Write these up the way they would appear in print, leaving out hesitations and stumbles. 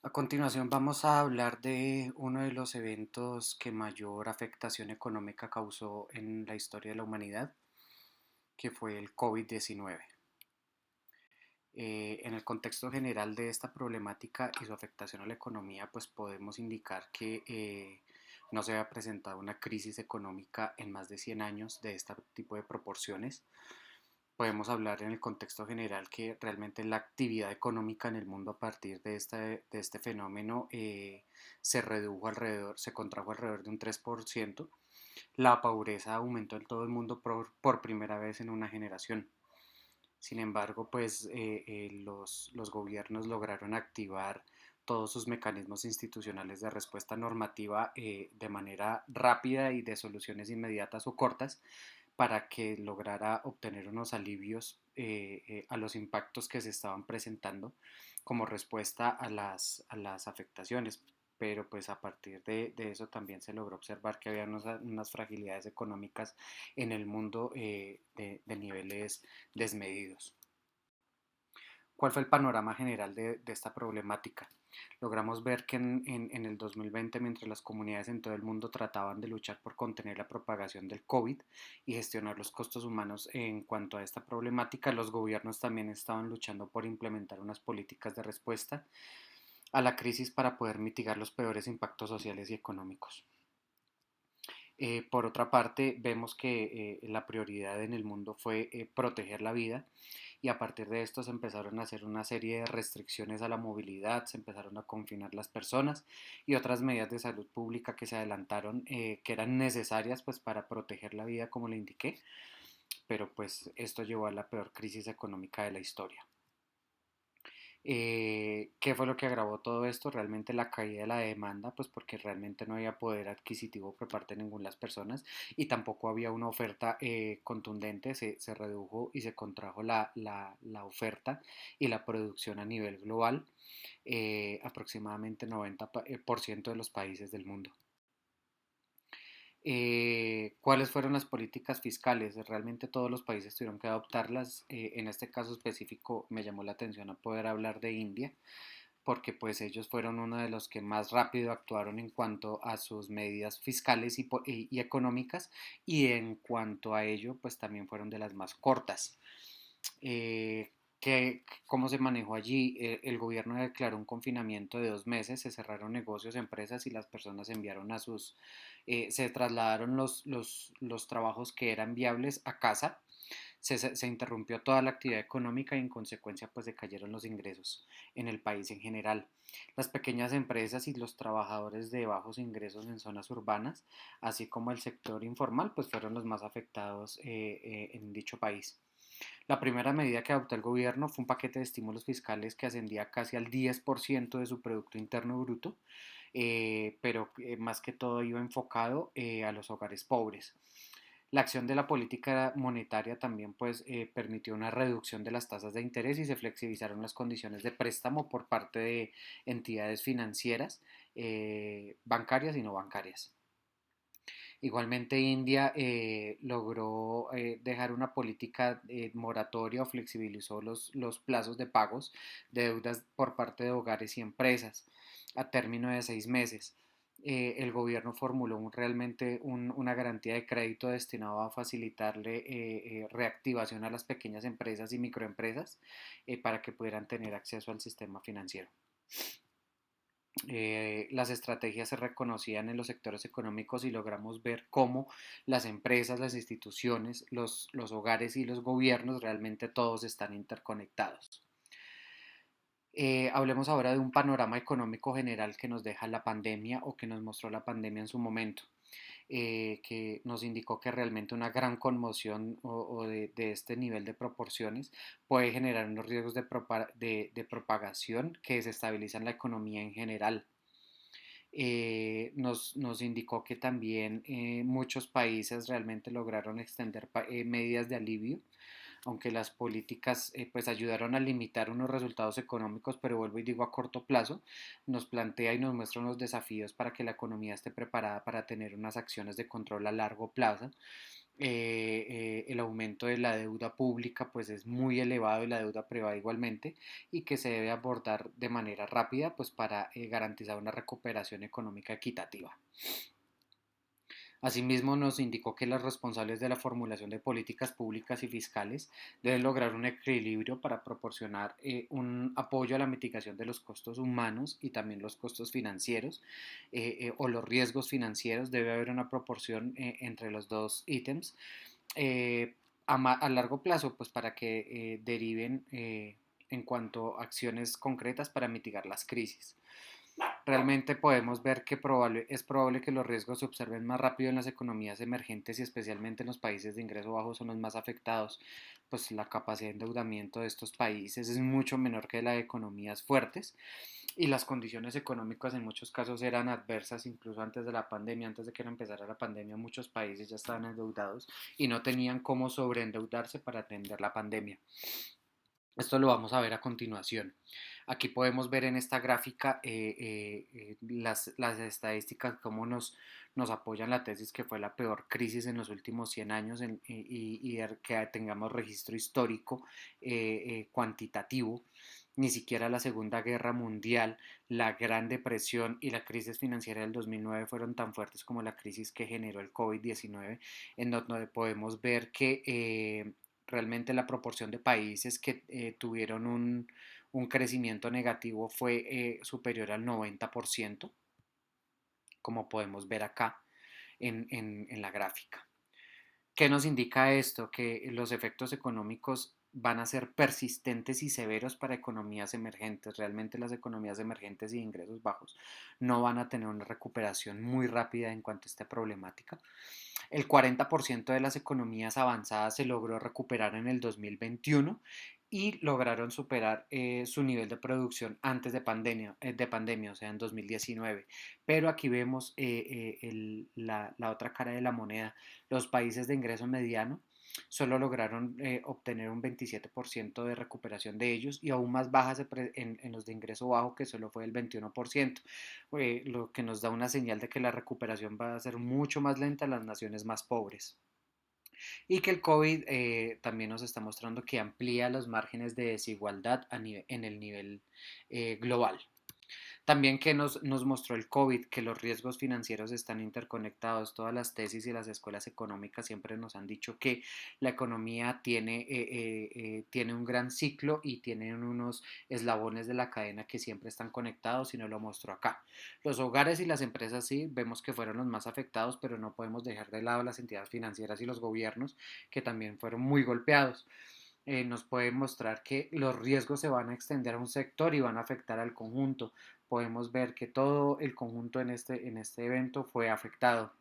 A continuación vamos a hablar de uno de los eventos que mayor afectación económica causó en la historia de la humanidad, que fue el COVID-19. En el contexto general de esta problemática y su afectación a la economía, pues podemos indicar que no se había presentado una crisis económica en más de 100 años de este tipo de proporciones. Podemos hablar en el contexto general que realmente la actividad económica en el mundo a partir de este fenómeno se contrajo alrededor de un 3%. La pobreza aumentó en todo el mundo por primera vez en una generación. Sin embargo, pues los gobiernos lograron activar todos sus mecanismos institucionales de respuesta normativa de manera rápida y de soluciones inmediatas o cortas para que lograra obtener unos alivios a los impactos que se estaban presentando como respuesta a las afectaciones. Pero pues a partir de eso también se logró observar que había unas fragilidades económicas en el mundo de niveles desmedidos. ¿Cuál fue el panorama general de esta problemática? Logramos ver que en el 2020, mientras las comunidades en todo el mundo trataban de luchar por contener la propagación del COVID y gestionar los costos humanos en cuanto a esta problemática, los gobiernos también estaban luchando por implementar unas políticas de respuesta a la crisis para poder mitigar los peores impactos sociales y económicos. Por otra parte, vemos que la prioridad en el mundo fue proteger la vida y a partir de esto se empezaron a hacer una serie de restricciones a la movilidad, se empezaron a confinar las personas y otras medidas de salud pública que se adelantaron que eran necesarias pues para proteger la vida como le indiqué, pero pues esto llevó a la peor crisis económica de la historia. ¿Qué fue lo que agravó todo esto? Realmente la caída de la demanda, pues porque realmente no había poder adquisitivo por parte de ninguna de las personas y tampoco había una oferta contundente, se redujo y se contrajo la oferta y la producción a nivel global, aproximadamente 90% de los países del mundo. ¿Cuáles fueron las políticas fiscales? Realmente todos los países tuvieron que adoptarlas. En este caso específico me llamó la atención a poder hablar de India, porque pues ellos fueron uno de los que más rápido actuaron en cuanto a sus medidas fiscales y económicas, y en cuanto a ello pues también fueron de las más cortas. ¿Cómo se manejó allí? El gobierno declaró un confinamiento de 2 meses, se cerraron negocios, empresas y las personas enviaron se trasladaron los trabajos que eran viables a casa. Se interrumpió toda la actividad económica y en consecuencia pues decayeron los ingresos en el país en general. Las pequeñas empresas y los trabajadores de bajos ingresos en zonas urbanas, así como el sector informal, pues fueron los más afectados en dicho país. La primera medida que adoptó el gobierno fue un paquete de estímulos fiscales que ascendía casi al 10% de su Producto Interno Bruto, pero más que todo iba enfocado a los hogares pobres. La acción de la política monetaria también pues, permitió una reducción de las tasas de interés y se flexibilizaron las condiciones de préstamo por parte de entidades financieras, bancarias y no bancarias. Igualmente India logró dejar una política moratoria o flexibilizó los plazos de pagos de deudas por parte de hogares y empresas a término de 6 meses. El gobierno formuló realmente una garantía de crédito destinado a facilitarle reactivación a las pequeñas empresas y microempresas para que pudieran tener acceso al sistema financiero. Las estrategias se reconocían en los sectores económicos y logramos ver cómo las empresas, las instituciones, los hogares y los gobiernos realmente todos están interconectados. Hablemos ahora de un panorama económico general que nos deja la pandemia o que nos mostró la pandemia en su momento, que nos indicó que realmente una gran conmoción o de este nivel de proporciones puede generar unos riesgos de propagación que desestabilizan la economía en general. Nos indicó que también muchos países realmente lograron extender medidas de alivio, aunque las políticas pues ayudaron a limitar unos resultados económicos, pero vuelvo y digo a corto plazo, nos plantea y nos muestra unos desafíos para que la economía esté preparada para tener unas acciones de control a largo plazo el aumento de la deuda pública pues es muy elevado y la deuda privada igualmente, y que se debe abordar de manera rápida pues para garantizar una recuperación económica equitativa. Asimismo, nos indicó que los responsables de la formulación de políticas públicas y fiscales deben lograr un equilibrio para proporcionar un apoyo a la mitigación de los costos humanos y también los costos financieros, o los riesgos financieros. Debe haber una proporción entre los dos ítems a largo plazo, pues para que deriven en cuanto a acciones concretas para mitigar las crisis. Realmente podemos ver que es probable que los riesgos se observen más rápido en las economías emergentes, y especialmente en los países de ingreso bajo son los más afectados, pues la capacidad de endeudamiento de estos países es mucho menor que la de economías fuertes, y las condiciones económicas en muchos casos eran adversas incluso antes de la pandemia. Antes de que empezara la pandemia, muchos países ya estaban endeudados y no tenían cómo sobreendeudarse para atender la pandemia. Esto lo vamos a ver a continuación. Aquí podemos ver en esta gráfica las estadísticas, cómo nos apoyan la tesis que fue la peor crisis en los últimos 100 años, y que tengamos registro histórico cuantitativo. Ni siquiera la Segunda Guerra Mundial, la Gran Depresión y la crisis financiera del 2009 fueron tan fuertes como la crisis que generó el COVID-19, en donde podemos ver que realmente la proporción de países que tuvieron un crecimiento negativo fue superior al 90%, como podemos ver acá en la gráfica. ¿Qué nos indica esto? Que los efectos económicos van a ser persistentes y severos para economías emergentes. Realmente las economías emergentes y de ingresos bajos no van a tener una recuperación muy rápida en cuanto a esta problemática. El 40% de las economías avanzadas se logró recuperar en el 2021 y lograron superar su nivel de producción antes de pandemia, o sea, en 2019. Pero aquí vemos la otra cara de la moneda. Los países de ingreso mediano solo lograron obtener un 27% de recuperación de ellos, y aún más bajas en los de ingreso bajo, que solo fue el 21%, lo que nos da una señal de que la recuperación va a ser mucho más lenta en las naciones más pobres, y que el COVID también nos está mostrando que amplía los márgenes de desigualdad en el nivel global. También que nos mostró el COVID, que los riesgos financieros están interconectados. Todas las tesis y las escuelas económicas siempre nos han dicho que la economía tiene un gran ciclo y tiene unos eslabones de la cadena que siempre están conectados, y nos lo mostró acá. Los hogares y las empresas sí, vemos que fueron los más afectados, pero no podemos dejar de lado las entidades financieras y los gobiernos, que también fueron muy golpeados. Nos puede mostrar que los riesgos se van a extender a un sector y van a afectar al conjunto. Podemos ver que todo el conjunto en este evento fue afectado.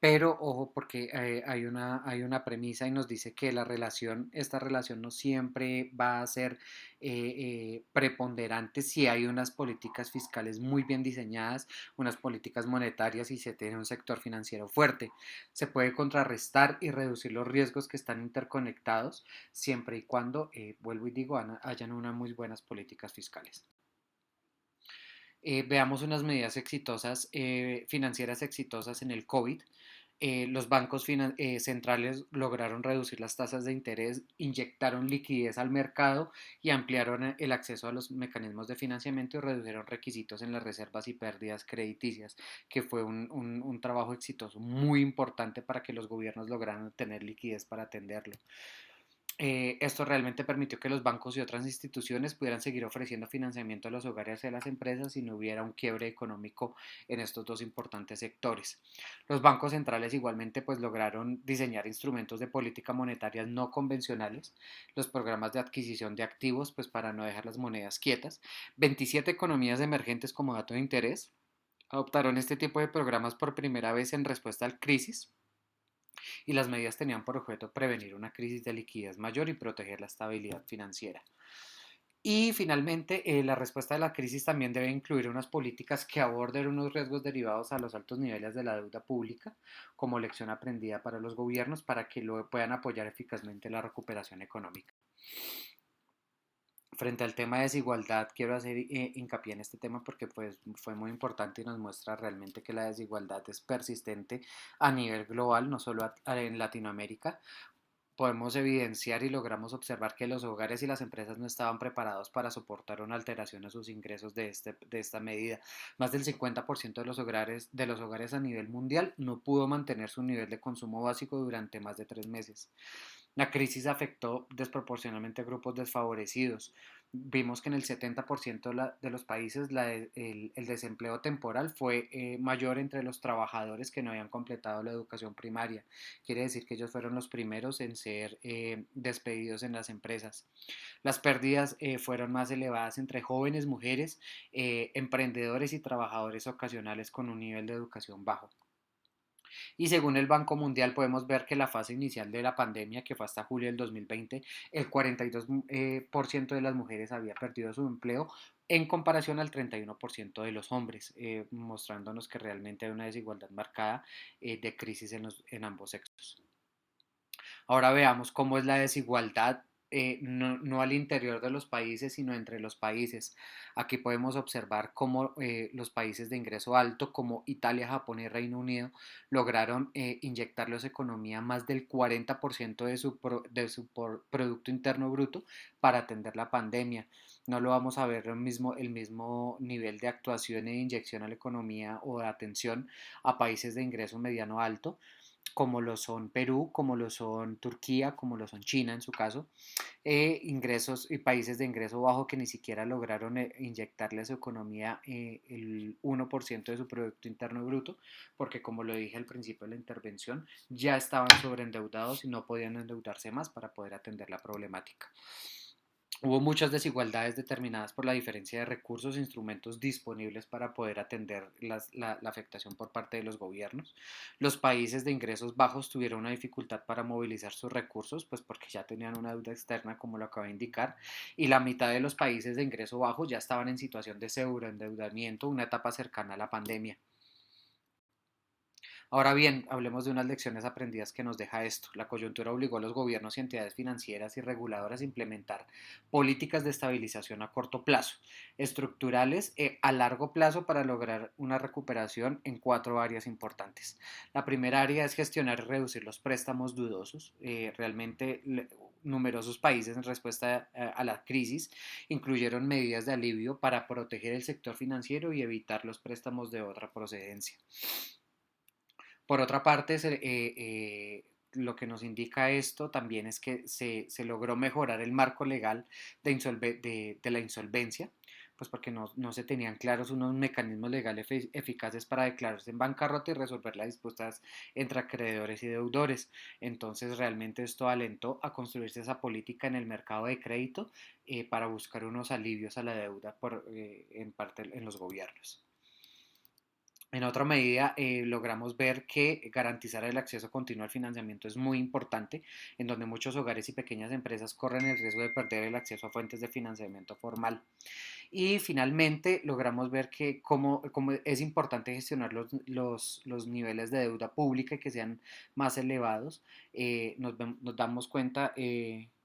Pero ojo, porque hay una premisa y nos dice que esta relación no siempre va a ser preponderante si hay unas políticas fiscales muy bien diseñadas, unas políticas monetarias, y se tiene un sector financiero fuerte. Se puede contrarrestar y reducir los riesgos que están interconectados siempre y cuando, vuelvo y digo, hayan unas muy buenas políticas fiscales. Veamos unas medidas exitosas, financieras exitosas en el COVID. Los bancos centrales lograron reducir las tasas de interés, inyectaron liquidez al mercado y ampliaron el acceso a los mecanismos de financiamiento, y redujeron requisitos en las reservas y pérdidas crediticias, que fue un trabajo exitoso muy importante para que los gobiernos lograran tener liquidez para atenderlo. Esto realmente permitió que los bancos y otras instituciones pudieran seguir ofreciendo financiamiento a los hogares y a las empresas si no hubiera un quiebre económico en estos dos importantes sectores. Los bancos centrales igualmente pues lograron diseñar instrumentos de política monetaria no convencionales, los programas de adquisición de activos pues para no dejar las monedas quietas. 27 economías emergentes, como dato de interés, adoptaron este tipo de programas por primera vez en respuesta a la crisis, y las medidas tenían por objeto prevenir una crisis de liquidez mayor y proteger la estabilidad financiera. Y finalmente, la respuesta de la crisis también debe incluir unas políticas que aborden unos riesgos derivados a los altos niveles de la deuda pública, como lección aprendida para los gobiernos, para que lo puedan apoyar eficazmente la recuperación económica. Frente al tema de desigualdad, quiero hacer hincapié en este tema porque pues, fue muy importante y nos muestra realmente que la desigualdad es persistente a nivel global, no solo en Latinoamérica. Podemos evidenciar y logramos observar que los hogares y las empresas no estaban preparados para soportar una alteración a sus ingresos de esta medida. Más del 50% de los hogares a nivel mundial no pudo mantener su nivel de consumo básico durante más de 3 meses. La crisis afectó desproporcionalmente a grupos desfavorecidos. Vimos que en el 70% de los países el desempleo temporal fue mayor entre los trabajadores que no habían completado la educación primaria. Quiere decir que ellos fueron los primeros en ser despedidos en las empresas. Las pérdidas fueron más elevadas entre jóvenes, mujeres, emprendedores y trabajadores ocasionales con un nivel de educación bajo. Y según el Banco Mundial podemos ver que la fase inicial de la pandemia, que fue hasta julio del 2020, el 42% de las mujeres había perdido su empleo en comparación al 31% de los hombres, mostrándonos que realmente hay una desigualdad marcada de crisis en ambos sexos. Ahora veamos cómo es la desigualdad, no al interior de los países, sino entre los países. Aquí podemos observar cómo los países de ingreso alto, como Italia, Japón y Reino Unido, lograron inyectarle a su economía más del 40% de su Producto Interno Bruto para atender la pandemia. No lo vamos a ver el mismo nivel de actuación e inyección a la economía o de atención a países de ingreso mediano alto como lo son Perú, como lo son Turquía, como lo son China en su caso, ingresos y países de ingreso bajo que ni siquiera lograron inyectarle a su economía el 1% de su Producto Interno Bruto, porque como lo dije al principio de la intervención, ya estaban sobreendeudados y no podían endeudarse más para poder atender la problemática. Hubo muchas desigualdades determinadas por la diferencia de recursos e instrumentos disponibles para poder atender la afectación por parte de los gobiernos. Los países de ingresos bajos tuvieron una dificultad para movilizar sus recursos, pues porque ya tenían una deuda externa, como lo acabo de indicar, y la mitad de los países de ingreso bajo ya estaban en situación de pseudoendeudamiento, una etapa cercana a la pandemia. Ahora bien, hablemos de unas lecciones aprendidas que nos deja esto. La coyuntura obligó a los gobiernos y entidades financieras y reguladoras a implementar políticas de estabilización a corto plazo, estructurales a largo plazo para lograr una recuperación en 4 áreas importantes. La primera área es gestionar y reducir los préstamos dudosos. Realmente numerosos países en respuesta a la crisis incluyeron medidas de alivio para proteger el sector financiero y evitar los préstamos de otra procedencia. Por otra parte, lo que nos indica esto también es que se logró mejorar el marco legal de la insolvencia, pues porque no se tenían claros unos mecanismos legales eficaces para declararse en bancarrota y resolver las disputas entre acreedores y deudores. Entonces, realmente esto alentó a construirse esa política en el mercado de crédito para buscar unos alivios a la deuda en parte en los gobiernos. En otra medida, logramos ver que garantizar el acceso continuo al financiamiento es muy importante, en donde muchos hogares y pequeñas empresas corren el riesgo de perder el acceso a fuentes de financiamiento formal. Y finalmente, logramos ver que como es importante gestionar los niveles de deuda pública y que sean más elevados, nos damos cuenta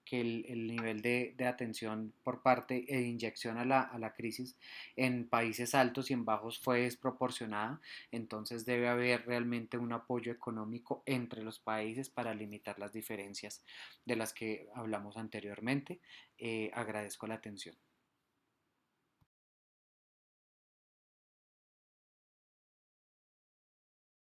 que el nivel de atención por parte de inyección a la crisis en países altos y en bajos fue desproporcionada, entonces debe haber realmente un apoyo económico entre los países para limitar las diferencias de las que hablamos anteriormente. Agradezco la atención.